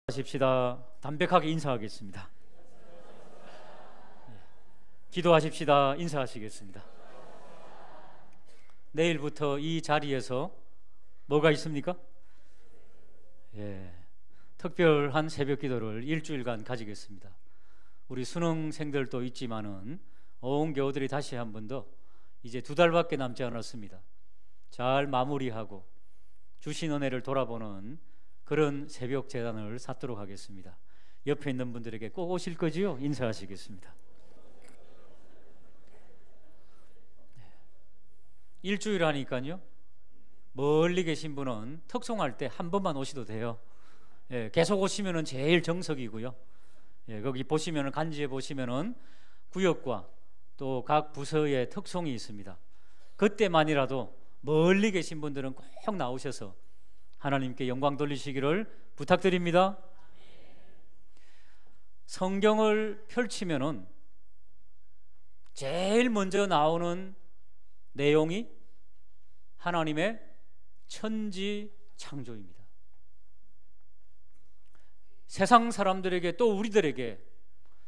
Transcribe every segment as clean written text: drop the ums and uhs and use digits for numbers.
하십시다. 담백하게 인사하겠습니다. 기도하십시다. 인사하시겠습니다. 내일부터 이 자리에서 뭐가 있습니까? 특별한 새벽 기도를 일주일간 가지겠습니다. 우리 수능생들도 있지만은 온 교우들이 다시 한 번 더 이제 2달밖에 남지 않았습니다. 잘 마무리하고 주신 은혜를 돌아보는 그런 새벽 재단을 쌓도록 하겠습니다. 옆에 있는 분들에게 꼭 오실 거지요? 인사하시겠습니다. 일주일 하니까요, 멀리 계신 분은 특송할 때 한 번만 오셔도 돼요. 계속 오시면은 제일 정석이고요. 거기 보시면은 간지에 보시면은 구역과 또 각 부서의 특송이 있습니다. 그때만이라도 멀리 계신 분들은 꼭 나오셔서 하나님께 영광 돌리시기를 부탁드립니다. 성경을 펼치면은 제일 먼저 나오는 내용이 하나님의 천지 창조입니다. 세상 사람들에게 또 우리들에게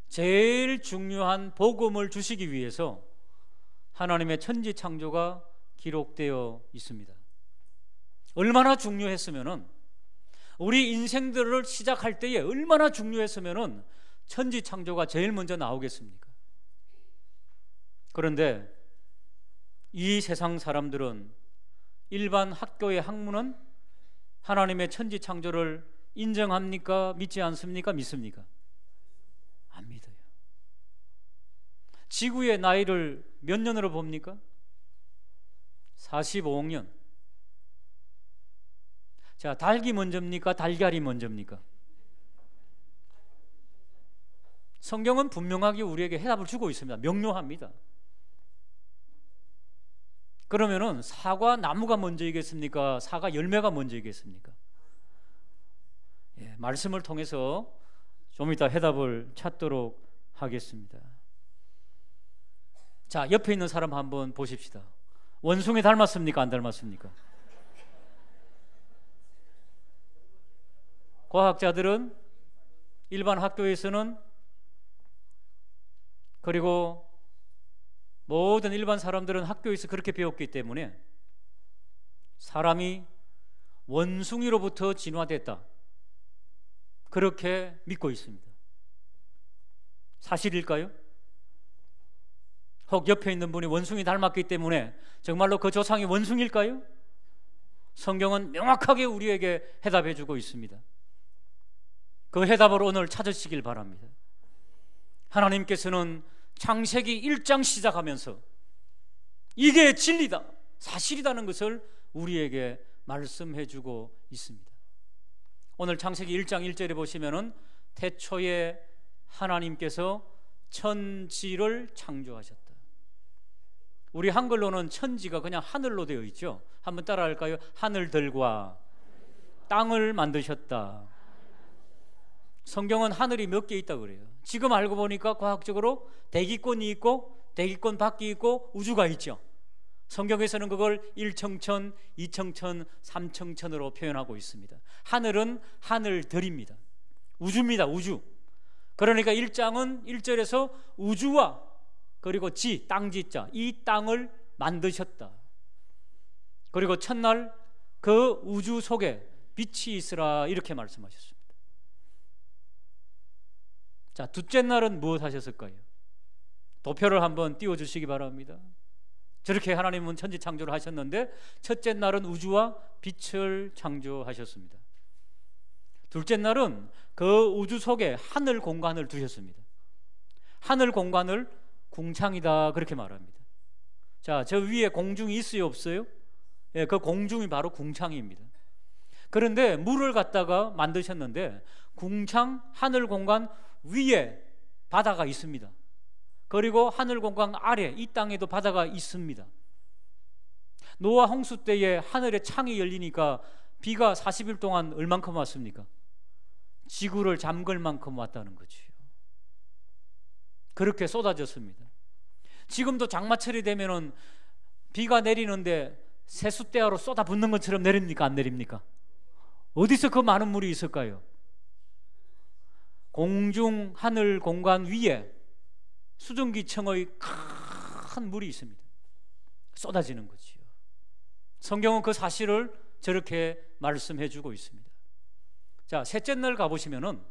제일 중요한 복음을 주시기 위해서 하나님의 천지 창조가 기록되어 있습니다. 얼마나 중요했으면은, 우리 인생들을 시작할 때에 얼마나 중요했으면은 천지 창조가 제일 먼저 나오겠습니까? 그런데 이 세상 사람들은 일반 학교의 학문은 하나님의 천지 창조를 인정합니까? 믿지 않습니까? 믿습니까? 안 믿어요. 지구의 나이를 몇 년으로 봅니까? 45억 년. 자, 닭이 먼저입니까? 달걀이 먼저입니까? 성경은 분명하게 우리에게 해답을 주고 있습니다. 명료합니다. 그러면은 사과 나무가 먼저이겠습니까? 사과 열매가 먼저이겠습니까? 말씀을 통해서 좀 이따 해답을 찾도록 하겠습니다. 자, 옆에 있는 사람 한번 보십시다. 원숭이 닮았습니까? 안 닮았습니까? 과학자들은, 일반 학교에서는, 그리고 모든 일반 사람들은 학교에서 그렇게 배웠기 때문에 사람이 원숭이로부터 진화됐다, 그렇게 믿고 있습니다. 사실일까요? 혹 옆에 있는 분이 원숭이 닮았기 때문에 정말로 그 조상이 원숭이일까요? 성경은 명확하게 우리에게 해답해 주고 있습니다. 그 해답을 오늘 찾으시길 바랍니다. 하나님께서는 창세기 1장 시작하면서 이게 진리다, 사실이라는 것을 우리에게 말씀해 주고 있습니다. 오늘 창세기 1장 1절에 보시면은 태초에 하나님께서 천지를 창조하셨다. 우리 한글로는 천지가 그냥 하늘로 되어 있죠. 한번 따라 할까요? 하늘들과 땅을 만드셨다. 성경은 하늘이 몇 개 있다고 그래요. 지금 알고 보니까 과학적으로 대기권이 있고 대기권 밖이 있고 우주가 있죠. 성경에서는 그걸 1청천, 2청천, 3청천으로 표현하고 있습니다. 하늘은 하늘들입니다. 우주입니다. 우주. 그러니까 1장은 1절에서 우주와 그리고 지, 땅지자, 이 땅을 만드셨다. 그리고 첫날 그 우주 속에 빛이 있으라, 이렇게 말씀하셨습니다. 자, 둘째 날은 무엇 하셨을까요? 도표를 한번 띄워주시기 바랍니다. 저렇게 하나님은 천지 창조를 하셨는데 첫째 날은 우주와 빛을 창조하셨습니다. 둘째 날은 그 우주 속에 하늘 공간을 두셨습니다. 하늘 공간을 궁창이다, 그렇게 말합니다. 자, 저 위에 공중이 있어요, 없어요? 그 공중이 바로 궁창입니다. 그런데 물을 갖다가 만드셨는데 궁창, 하늘 공간 위에 바다가 있습니다. 그리고 하늘 공간 아래 이 땅에도 바다가 있습니다. 노아 홍수 때에 하늘에 창이 열리니까 비가 40일 동안 얼만큼 왔습니까? 지구를 잠글 만큼 왔다는 거죠. 그렇게 쏟아졌습니다. 지금도 장마철이 되면은 비가 내리는데 세숫대야로 쏟아붓는 것처럼 내립니까? 안 내립니까? 어디서 그 많은 물이 있을까요? 공중 하늘 공간 위에 수증기층의 큰 물이 있습니다. 쏟아지는 거지요. 성경은 그 사실을 저렇게 말씀해 주고 있습니다. 자, 셋째 날 가보시면은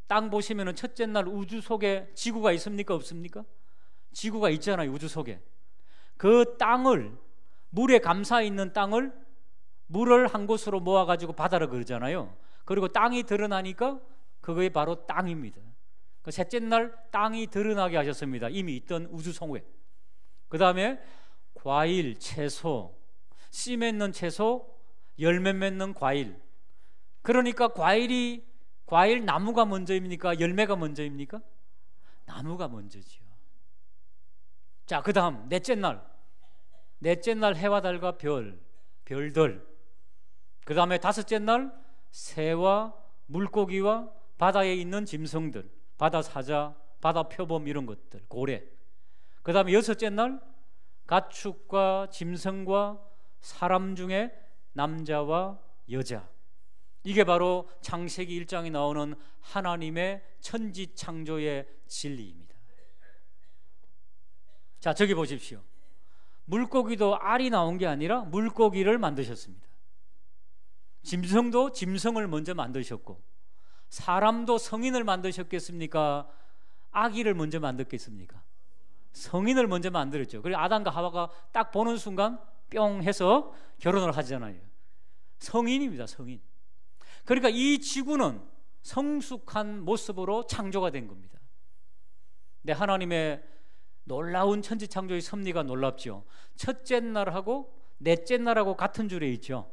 땅 보시면은 첫째 날 우주 속에 지구가 있습니까? 없습니까? 지구가 있잖아요. 우주 속에. 그 땅을, 물에 감싸 있는 땅을 물을 한 곳으로 모아가지고 바다로 그러잖아요. 그리고 땅이 드러나니까 그게 바로 땅입니다. 그 셋째 날 땅이 드러나게 하셨습니다. 이미 있던 우주 속에. 그 다음에 과일, 채소, 씨 맺는 채소, 열매 맺는 과일. 그러니까 과일 나무가 먼저입니까? 열매가 먼저입니까? 나무가 먼저지요. 자, 그 다음 넷째 날 해와 달과 별들. 그 다음에 다섯째 날 새와 물고기와 바다에 있는 짐승들, 바다 사자, 바다 표범 이런 것들, 고래. 그 다음에 여섯째 날 가축과 짐승과 사람 중에 남자와 여자. 이게 바로 창세기 1장에 나오는 하나님의 천지 창조의 진리입니다. 자, 저기 보십시오. 물고기도 알이 나온 게 아니라 물고기를 만드셨습니다. 짐승도 짐승을 먼저 만드셨고, 사람도 성인을 만드셨겠습니까? 아기를 먼저 만들겠습니까? 성인을 먼저 만들었죠. 그리고 아담과 하와가 딱 보는 순간 뿅 해서 결혼을 하잖아요. 성인입니다. 성인. 그러니까 이 지구는 성숙한 모습으로 창조가 된 겁니다. 근데 하나님의 놀라운 천지창조의 섭리가 놀랍죠. 첫째 날하고 넷째 날하고 같은 줄에 있죠.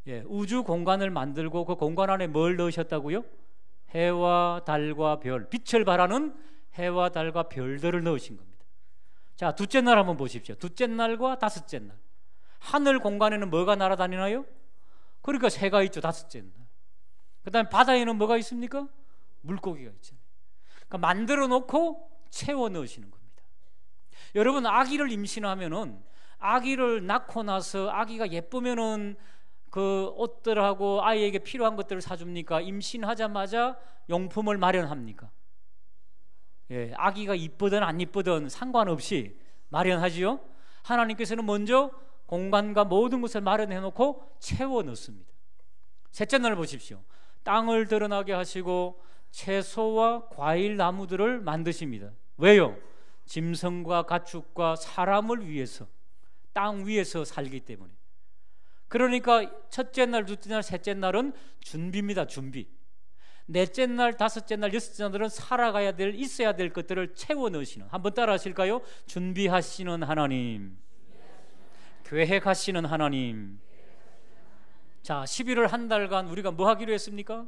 예, 우주 공간을 만들고 그 공간 안에 뭘 넣으셨다고요? 해와 달과 별, 빛을 발하는 해와 달과 별들을 넣으신 겁니다. 자, 둘째 날 한번 보십시오. 둘째 날과 다섯째 날. 하늘 공간에는 뭐가 날아다니나요? 그러니까 새가 있죠. 다섯째 날. 그 다음에 바다에는 뭐가 있습니까? 물고기가 있잖아요. 그러니까 만들어 놓고 채워 넣으시는 겁니다. 여러분, 아기를 임신하면은, 아기를 낳고 나서 아기가 예쁘면은 그 옷들하고 아이에게 필요한 것들을 사줍니까? 임신하자마자 용품을 마련합니까? 예, 아기가 이쁘든 안 이쁘든 상관없이 마련하지요. 하나님께서는 먼저 공간과 모든 것을 마련해 놓고 채워 넣습니다. 셋째 날 보십시오. 땅을 드러나게 하시고 채소와 과일 나무들을 만드십니다. 왜요? 짐승과 가축과 사람을 위해서, 땅 위에서 살기 때문에. 그러니까 첫째 날, 둘째 날, 셋째 날은 준비입니다. 준비. 넷째 날, 다섯째 날, 여섯째 날은 살아가야 될, 있어야 될 것들을 채워 넣으시는. 한번 따라 하실까요? 준비하시는 하나님, 계획하시는 하나님. 자, 11월 한 달간 우리가 뭐 하기로 했습니까?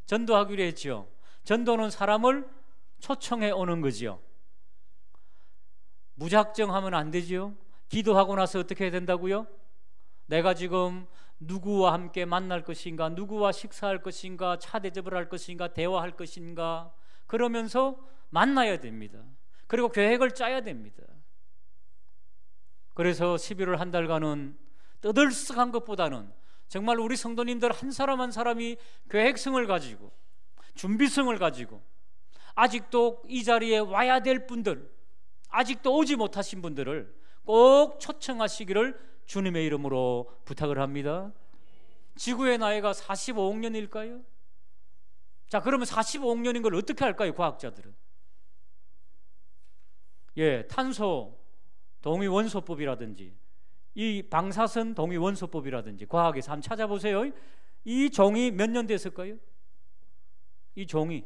전도하기로 했죠. 전도는 사람을 초청해 오는 거지요. 무작정 하면 안 되지요. 기도하고 나서 어떻게 해야 된다고요? 내가 지금 누구와 함께 만날 것인가, 누구와 식사할 것인가, 차 대접을 할 것인가, 대화할 것인가, 그러면서 만나야 됩니다. 그리고 계획을 짜야 됩니다. 그래서 11월 한 달간은 떠들썩한 것보다는 정말 우리 성도님들 한 사람 한 사람이 계획성을 가지고, 준비성을 가지고, 아직도 이 자리에 와야 될 분들, 아직도 오지 못하신 분들을 꼭 초청하시기를 주님의 이름으로 부탁을 합니다. 지구의 나이가 45억 년일까요? 자, 그러면 45억 년인 걸 어떻게 할까요? 과학자들은. 예, 탄소 동위 원소법이라든지 이 방사선 동위 원소법이라든지 과학에서 한번 찾아보세요. 이 종이 몇 년 됐을까요? 이 종이,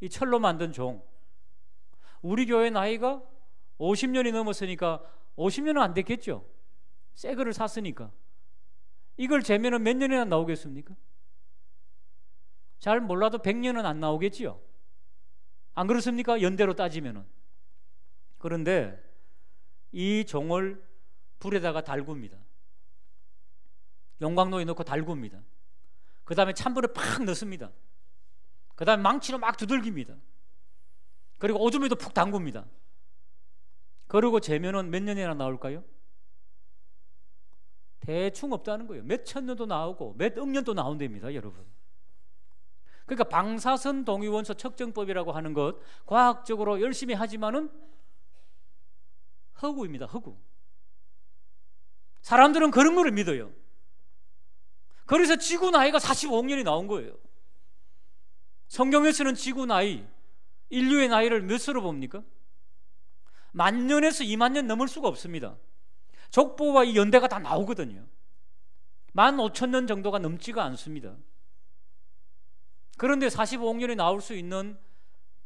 이 철로 만든 종, 우리 교회 나이가 50년이 넘었으니까 50년은 안 됐겠죠. 새 거를 샀으니까. 이걸 재면은 몇 년이나 나오겠습니까? 잘 몰라도 100년은 안 나오겠지요. 안 그렇습니까? 연대로 따지면은. 그런데 이 종을 불에다가 달굽니다. 용광로에 넣고 달굽니다. 그 다음에 찬불에 팍 넣습니다. 그 다음에 망치로 막 두들깁니다. 그리고 오줌에도 푹 담굽니다. 그러고 재면은 몇 년이나 나올까요? 대충 없다는 거예요. 몇 천 년도 나오고 몇 억 년도 나온답니다, 여러분. 그러니까 방사선 동위원소 측정법이라고 하는 것 과학적으로 열심히 하지만은 허구입니다. 허구. 사람들은 그런 거를 믿어요. 그래서 지구 나이가 45억 년이 나온 거예요. 성경에서는 지구 나이, 인류의 나이를 몇으로 봅니까? 10,000년에서 20,000년 넘을 수가 없습니다. 족보와 이 연대가 다 나오거든요. 15,000년 정도가 넘지가 않습니다. 그런데 45억 년이 나올 수 있는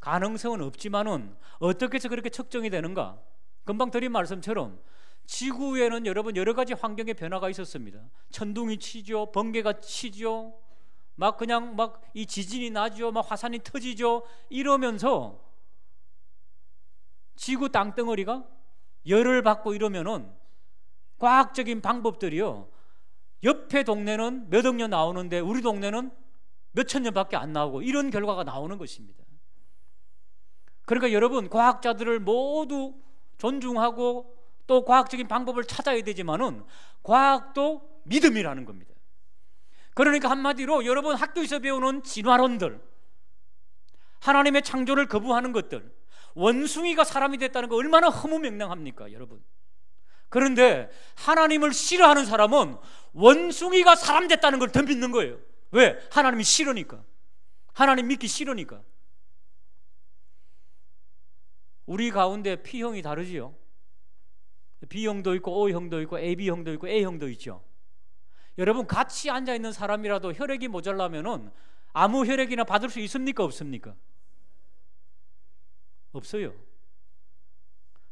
가능성은 없지만은 어떻게 해서 그렇게 측정이 되는가? 금방 드린 말씀처럼 지구에는 여러분 여러 가지 환경의 변화가 있었습니다. 천둥이 치죠, 번개가 치죠, 막 그냥 막 이 지진이 나죠, 막 화산이 터지죠. 이러면서 지구 땅덩어리가 열을 받고 이러면은 과학적인 방법들이요, 옆에 동네는 몇 억 년 나오는데 우리 동네는 몇천 년밖에 안 나오고 이런 결과가 나오는 것입니다. 그러니까 여러분 과학자들을 모두 존중하고 또 과학적인 방법을 찾아야 되지만은 과학도 믿음이라는 겁니다. 그러니까 한마디로 여러분 학교에서 배우는 진화론들, 하나님의 창조를 거부하는 것들, 원숭이가 사람이 됐다는 거 얼마나 허무맹랑합니까 여러분? 그런데 하나님을 싫어하는 사람은 원숭이가 사람 됐다는 걸 더 믿는 거예요. 왜? 하나님이 싫으니까. 하나님 믿기 싫으니까. 우리 가운데 P형이 다르지요. B형도 있고 O형도 있고 AB형도 있고 A형도 있죠. 여러분 같이 앉아있는 사람이라도 혈액이 모자라면은 아무 혈액이나 받을 수 있습니까? 없습니까? 없어요.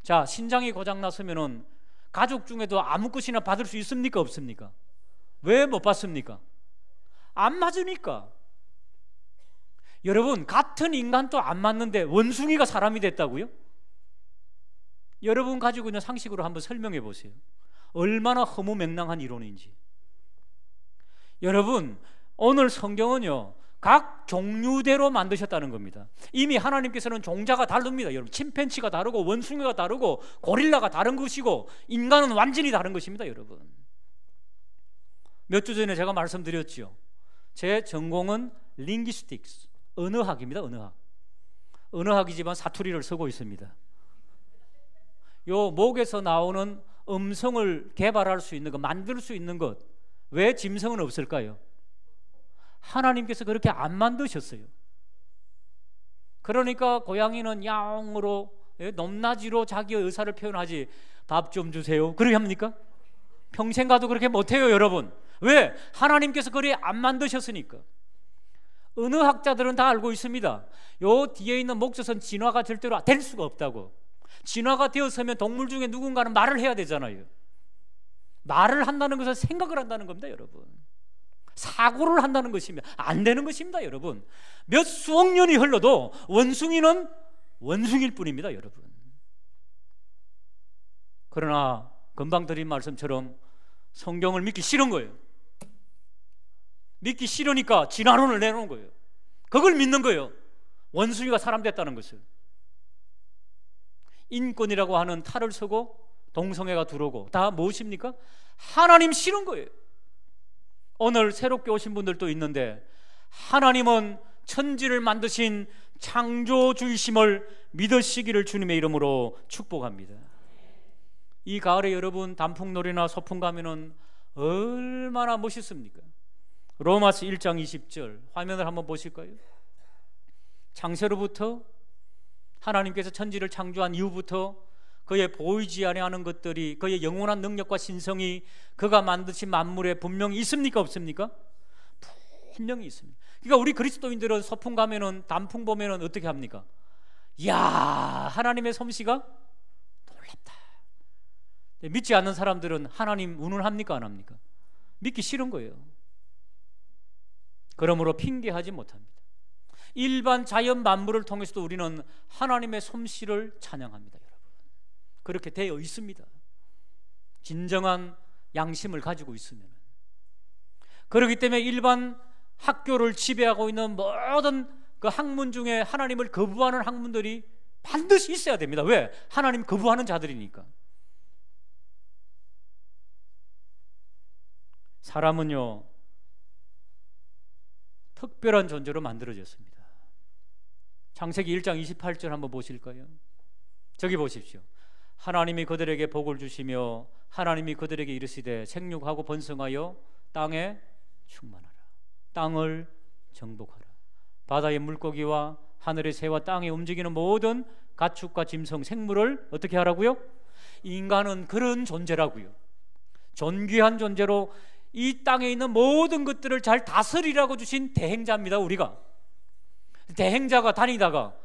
자, 신장이 고장났으면은 가족 중에도 아무 것이나 받을 수 있습니까? 없습니까? 왜 못 받습니까? 안 맞으니까. 여러분 같은 인간도 안 맞는데 원숭이가 사람이 됐다고요? 여러분 가지고 있는 상식으로 한번 설명해 보세요. 얼마나 허무맹랑한 이론인지. 여러분 오늘 성경은요 각 종류대로 만드셨다는 겁니다. 이미 하나님께서는 종자가 다릅니다. 여러분 침팬치가 다르고 원숭이가 다르고 고릴라가 다른 것이고 인간은 완전히 다른 것입니다. 여러분 몇 주 전에 제가 말씀드렸죠. 제 전공은 링귀스틱스, 언어학입니다. 언어학이지만 사투리를 쓰고 있습니다. 요 목에서 나오는 음성을 개발할 수 있는 것, 만들 수 있는 것, 왜 짐승은 없을까요? 하나님께서 그렇게 안 만드셨어요. 그러니까 고양이는 야옹으로, 높낮이로 자기의 의사를 표현하지 밥 좀 주세요 그렇게 합니까? 평생 가도 그렇게 못해요 여러분. 왜? 하나님께서 그렇게 안 만드셨으니까. 언어학자들은 다 알고 있습니다. 요 뒤에 있는 목젖은 진화가 절대로 될 수가 없다고. 진화가 되었으면 동물 중에 누군가는 말을 해야 되잖아요. 말을 한다는 것은 생각을 한다는 겁니다 여러분. 사고를 한다는 것입니다. 안 되는 것입니다 여러분. 몇 수억 년이 흘러도 원숭이는 원숭이일 뿐입니다 여러분. 그러나 금방 드린 말씀처럼 성경을 믿기 싫은 거예요. 믿기 싫으니까 진화론을 내놓은 거예요. 그걸 믿는 거예요. 원숭이가 사람 됐다는 것을. 인권이라고 하는 탈을 서고 동성애가 들어오고 다 무엇입니까? 하나님 싫은 거예요. 오늘 새롭게 오신 분들도 있는데 하나님은 천지를 만드신 창조주이심을 믿으시기를 주님의 이름으로 축복합니다. 이 가을에 여러분 단풍놀이나 소풍 가면은 얼마나 멋있습니까? 로마서 1장 20절 화면을 한번 보실까요? 창세로부터 하나님께서 천지를 창조한 이후부터 그의 보이지 아니하는 것들이, 그의 영원한 능력과 신성이 그가 만드신 만물에 분명히 있습니까? 없습니까? 분명히 있습니다. 그러니까 우리 그리스도인들은 소풍 가면은 단풍 보면은 어떻게 합니까? 이야, 하나님의 솜씨가 놀랍다. 믿지 않는 사람들은 하나님 운운합니까? 안 합니까? 믿기 싫은 거예요. 그러므로 핑계하지 못합니다. 일반 자연 만물을 통해서도 우리는 하나님의 솜씨를 찬양합니다 여러분. 그렇게 되어 있습니다. 진정한 양심을 가지고 있으면. 그렇기 때문에 일반 학교를 지배하고 있는 모든 그 학문 중에 하나님을 거부하는 학문들이 반드시 있어야 됩니다. 왜? 하나님 거부하는 자들이니까. 사람은요 특별한 존재로 만들어졌습니다. 창세기 1장 28절 한번 보실까요? 저기 보십시오. 하나님이 그들에게 복을 주시며 하나님이 그들에게 이르시되 생육하고 번성하여 땅에 충만하라. 땅을 정복하라. 바다의 물고기와 하늘의 새와 땅에 움직이는 모든 가축과 짐승 생물을 어떻게 하라고요? 인간은 그런 존재라고요. 존귀한 존재로 이 땅에 있는 모든 것들을 잘 다스리라고 주신 대행자입니다. 우리가 대행자가 다니다가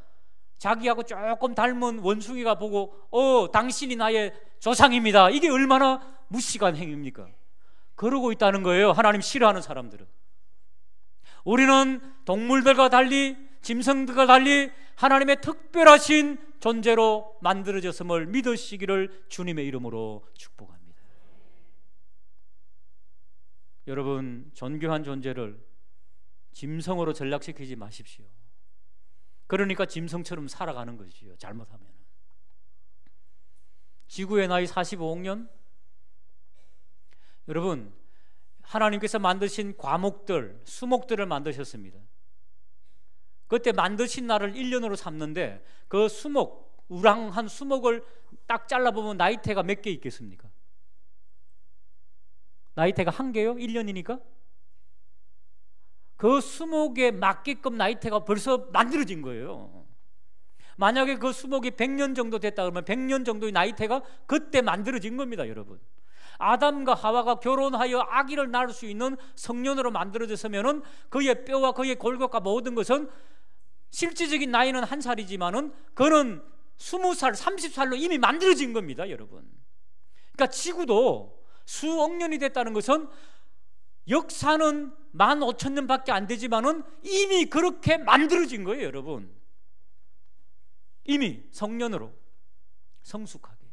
자기하고 조금 닮은 원숭이가 보고 당신이 나의 조상입니다. 이게 얼마나 무시한 행위입니까? 그러고 있다는 거예요. 하나님 싫어하는 사람들은. 우리는 동물들과 달리 짐승들과 달리 하나님의 특별하신 존재로 만들어졌음을 믿으시기를 주님의 이름으로 축복합니다. 여러분, 존귀한 존재를 짐승으로 전락시키지 마십시오. 그러니까 짐승처럼 살아가는 것이죠. 잘못하면. 지구의 나이 45억 년. 여러분, 하나님께서 만드신 과목들, 수목들을 만드셨습니다. 그때 만드신 날을 1년으로 삼는데 그 수목, 우랑한 수목을 딱 잘라보면 나이테가 몇 개 있겠습니까? 나이테가 한 개요? 1년이니까? 그 수목에 맞게끔 나이테가 벌써 만들어진 거예요. 만약에 그 수목이 100년 정도 됐다 그러면 100년 정도의 나이테가 그때 만들어진 겁니다, 여러분. 아담과 하와가 결혼하여 아기를 낳을 수 있는 성년으로 만들어졌으면은 그의 뼈와 그의 골격과 모든 것은 실질적인 나이는 1살이지만은 그는 20살, 30살로 이미 만들어진 겁니다, 여러분. 그러니까 지구도 수억 년이 됐다는 것은 역사는 15,000년밖에 안 되지만은 이미 그렇게 만들어진 거예요, 여러분. 이미 성년으로 성숙하게.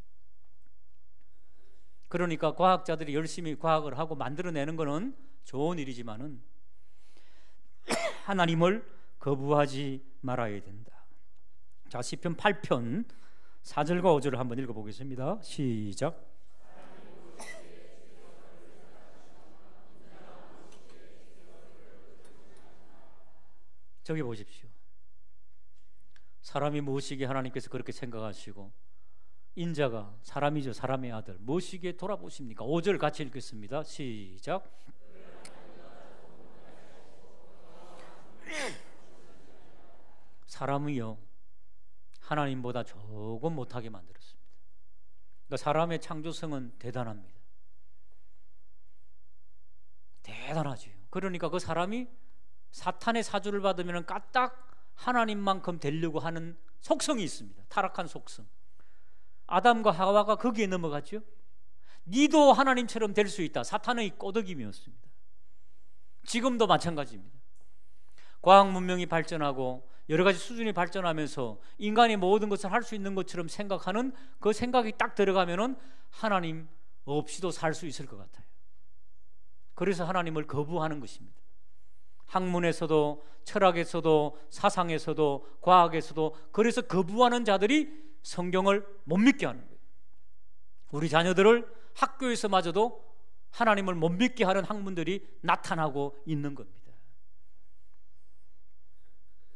그러니까 과학자들이 열심히 과학을 하고 만들어내는 것은 좋은 일이지만은 하나님을 거부하지 말아야 된다. 자, 시편 8편 4절과 5절을 한번 읽어보겠습니다. 시작. 저기 보십시오. 사람이 무엇이기에 하나님께서 그렇게 생각하시고 인자가 사람이죠. 사람의 아들 무엇이기에 돌아보십니까? 5절 같이 읽겠습니다. 시작. 사람이요 하나님보다 조금 못하게 만들었습니다. 그러니까 사람의 창조성은 대단합니다. 대단하죠. 그러니까 그 사람이 사탄의 사주를 받으면 까딱 하나님만큼 되려고 하는 속성이 있습니다. 타락한 속성. 아담과 하와가 거기에 넘어갔죠. 니도 하나님처럼 될 수 있다. 사탄의 꼬드김이었습니다. 지금도 마찬가지입니다. 과학 문명이 발전하고 여러 가지 수준이 발전하면서 인간이 모든 것을 할 수 있는 것처럼 생각하는 그 생각이 딱 들어가면은 하나님 없이도 살 수 있을 것 같아요. 그래서 하나님을 거부하는 것입니다. 학문에서도 철학에서도 사상에서도 과학에서도 그래서 거부하는 자들이 성경을 못 믿게 하는 거예요. 우리 자녀들을 학교에서마저도 하나님을 못 믿게 하는 학문들이 나타나고 있는 겁니다.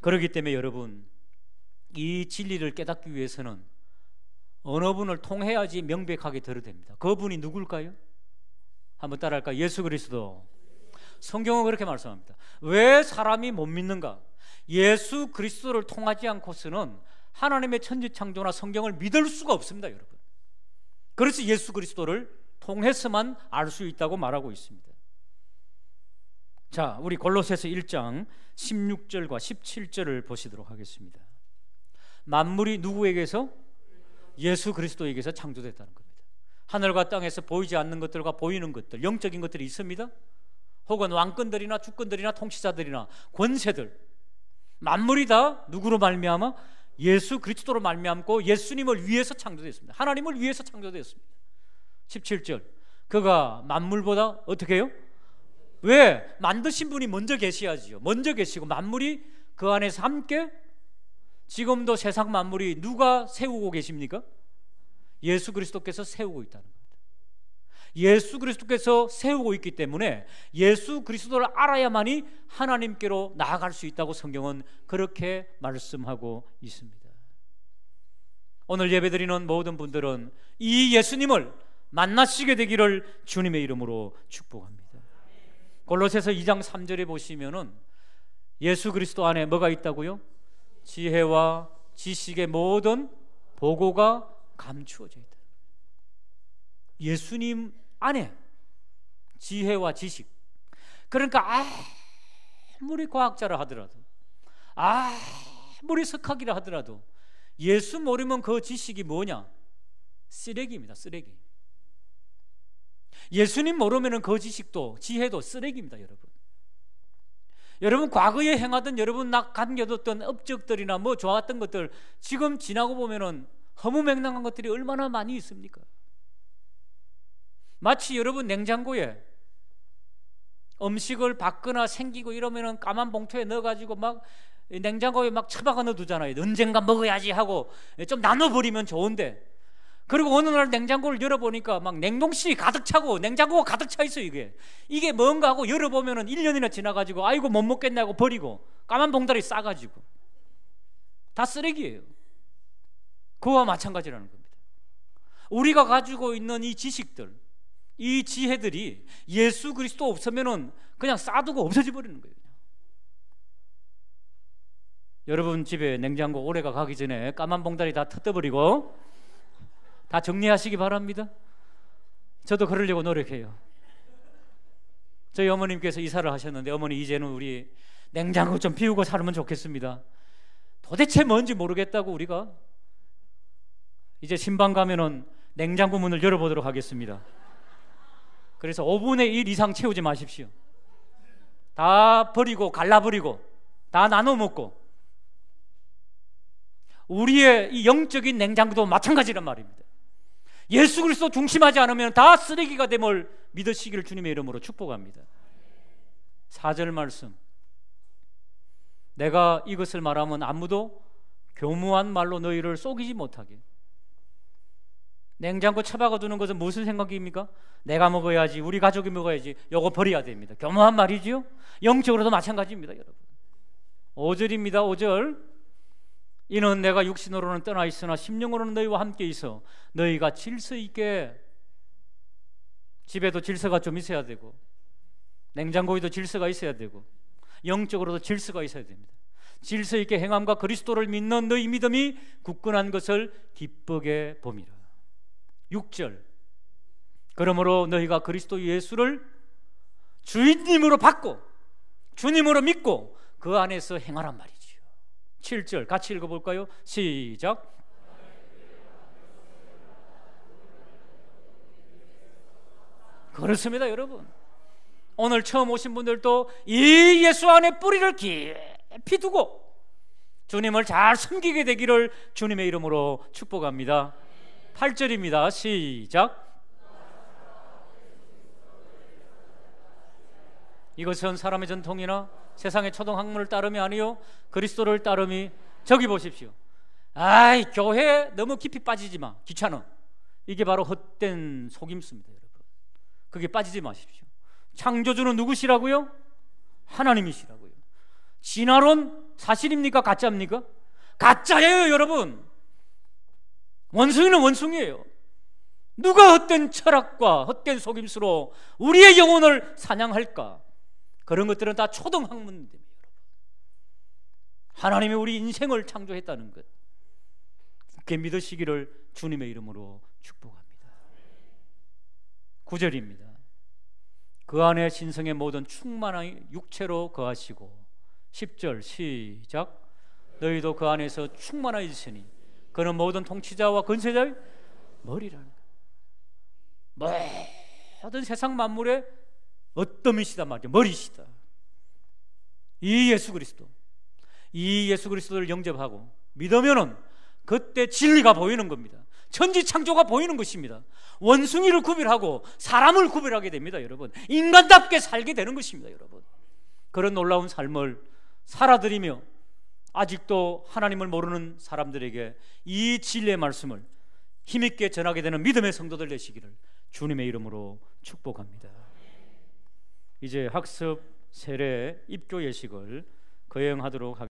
그렇기 때문에 여러분, 이 진리를 깨닫기 위해서는 어느 분을 통해야지 명백하게 들어야 됩니다. 그분이 누굴까요? 한번 따라할까요? 예수 그리스도. 성경은 그렇게 말씀합니다. 왜 사람이 못 믿는가? 예수 그리스도를 통하지 않고서는 하나님의 천지창조나 성경을 믿을 수가 없습니다, 여러분. 그래서 예수 그리스도를 통해서만 알 수 있다고 말하고 있습니다. 자, 우리 골로새서 1장 16절과 17절을 보시도록 하겠습니다. 만물이 누구에게서? 예수 그리스도에게서 창조됐다는 겁니다. 하늘과 땅에서 보이지 않는 것들과 보이는 것들, 영적인 것들이 있습니다. 혹은 왕권들이나 주권들이나 통치자들이나 권세들, 만물이 다 누구로 말미암아? 예수 그리스도로 말미암고 예수님을 위해서 창조됐습니다. 하나님을 위해서 창조됐습니다. 17절, 그가 만물보다 어떻게 해요? 왜? 만드신 분이 먼저 계셔야지요. 먼저 계시고 만물이 그 안에서 함께. 지금도 세상 만물이 누가 세우고 계십니까? 예수 그리스도께서 세우고 있다는 겁니다. 예수 그리스도께서 세우고 있기 때문에 예수 그리스도를 알아야만이 하나님께로 나아갈 수 있다고 성경은 그렇게 말씀하고 있습니다. 오늘 예배드리는 모든 분들은 이 예수님을 만나시게 되기를 주님의 이름으로 축복합니다. 골로새서 2장 3절에 보시면은 예수 그리스도 안에 뭐가 있다고요? 지혜와 지식의 모든 보고가 감추어져 있다. 예수님 안에 지혜와 지식. 그러니까 아무리 과학자라 하더라도, 아무리 석학이라 하더라도 예수 모르면 그 지식이 뭐냐? 쓰레기입니다. 쓰레기. 예수님 모르면 그 지식도 지혜도 쓰레기입니다. 여러분 과거에 행하던 여러분 감겨뒀던 업적들이나 뭐 좋았던 것들 지금 지나고 보면은 허무맹랑한 것들이 얼마나 많이 있습니까? 마치 여러분 냉장고에 음식을 받거나 생기고 이러면은 까만 봉투에 넣어가지고 막 냉장고에 막 처박아 넣어두잖아요. 언젠가 먹어야지 하고 좀 나눠버리면 좋은데, 그리고 어느 날 냉장고를 열어보니까 막 냉동실이 가득 차고 냉장고가 가득 차 있어요. 이게 뭔가 하고 열어보면은 1년이나 지나가지고 아이고 못 먹겠네 하고 버리고 까만 봉다리 싸가지고 다 쓰레기예요. 그와 마찬가지라는 겁니다. 우리가 가지고 있는 이 지식들, 이 지혜들이 예수 그리스도 없으면은 그냥 싸두고 없어져 버리는 거예요. 여러분 집에 냉장고 오래가 가기 전에 까만 봉다리 다 뜯어버리고 다 정리하시기 바랍니다. 저도 그러려고 노력해요. 저희 어머님께서 이사를 하셨는데, 어머니 이제는 우리 냉장고 좀 비우고 살면 좋겠습니다. 도대체 뭔지 모르겠다고 우리가 이제 신방 가면은 냉장고 문을 열어보도록 하겠습니다. 그래서 5분의 1 이상 채우지 마십시오. 다 버리고 갈라버리고 다 나눠 먹고. 우리의 이 영적인 냉장고도 마찬가지란 말입니다. 예수 그리스도 중심하지 않으면 다 쓰레기가 됨을 믿으시기를 주님의 이름으로 축복합니다. 4절 말씀, 내가 이것을 말하면 아무도 교무한 말로 너희를 속이지 못하게. 냉장고 처박아 두는 것은 무슨 생각입니까? 내가 먹어야지, 우리 가족이 먹어야지, 요거 버려야 됩니다. 교묘한 말이지요. 영적으로도 마찬가지입니다. 여러분 5절입니다. 5절, 이는 내가 육신으로는 떠나 있으나 심령으로는 너희와 함께 있어 너희가 질서 있게, 집에도 질서가 좀 있어야 되고 냉장고에도 질서가 있어야 되고 영적으로도 질서가 있어야 됩니다. 질서 있게 행함과 그리스도를 믿는 너희 믿음이 굳건한 것을 기쁘게 봄이라. 6절, 그러므로 너희가 그리스도 예수를 주인님으로 받고 주님으로 믿고 그 안에서 행하란 말이지요. 7절 같이 읽어볼까요? 시작. 그렇습니다. 여러분 오늘 처음 오신 분들도 이 예수 안에 뿌리를 깊이 두고 주님을 잘 섬기게 되기를 주님의 이름으로 축복합니다. 8절입니다. 시작. 이것은 사람의 전통이나 세상의 초등학문을 따름이 아니요 그리스도를 따름이. 저기 보십시오. 교회 너무 깊이 빠지지 마, 귀찮아. 이게 바로 헛된 속임수입니다. 여러분 그게 빠지지 마십시오. 창조주는 누구시라고요? 하나님이시라고요. 진화론 사실입니까? 가짜입니까? 가짜예요. 여러분 원숭이는 원숭이에요. 누가 헛된 철학과 헛된 속임수로 우리의 영혼을 사냥할까? 그런 것들은 다 초등학문입니다. 하나님이 우리 인생을 창조했다는 것 굳게 믿으시기를 주님의 이름으로 축복합니다. 9절입니다. 그 안에 신성의 모든 충만한 육체로 거하시고. 10절 시작. 너희도 그 안에서 충만하였으니 그는 모든 통치자와 권세자의 머리라는 것. 모든 세상 만물의 어떠미시다 말이죠. 머리시다. 이 예수 그리스도, 이 예수 그리스도를 영접하고 믿으면은 그때 진리가 보이는 겁니다. 천지창조가 보이는 것입니다. 원숭이를 구별하고 사람을 구별하게 됩니다. 여러분 인간답게 살게 되는 것입니다. 여러분 그런 놀라운 삶을 살아들이며 아직도 하나님을 모르는 사람들에게 이 진리의 말씀을 힘있게 전하게 되는 믿음의 성도들 되시기를 주님의 이름으로 축복합니다. 이제 학습, 세례, 입교 예식을 거행하도록 하겠습니다.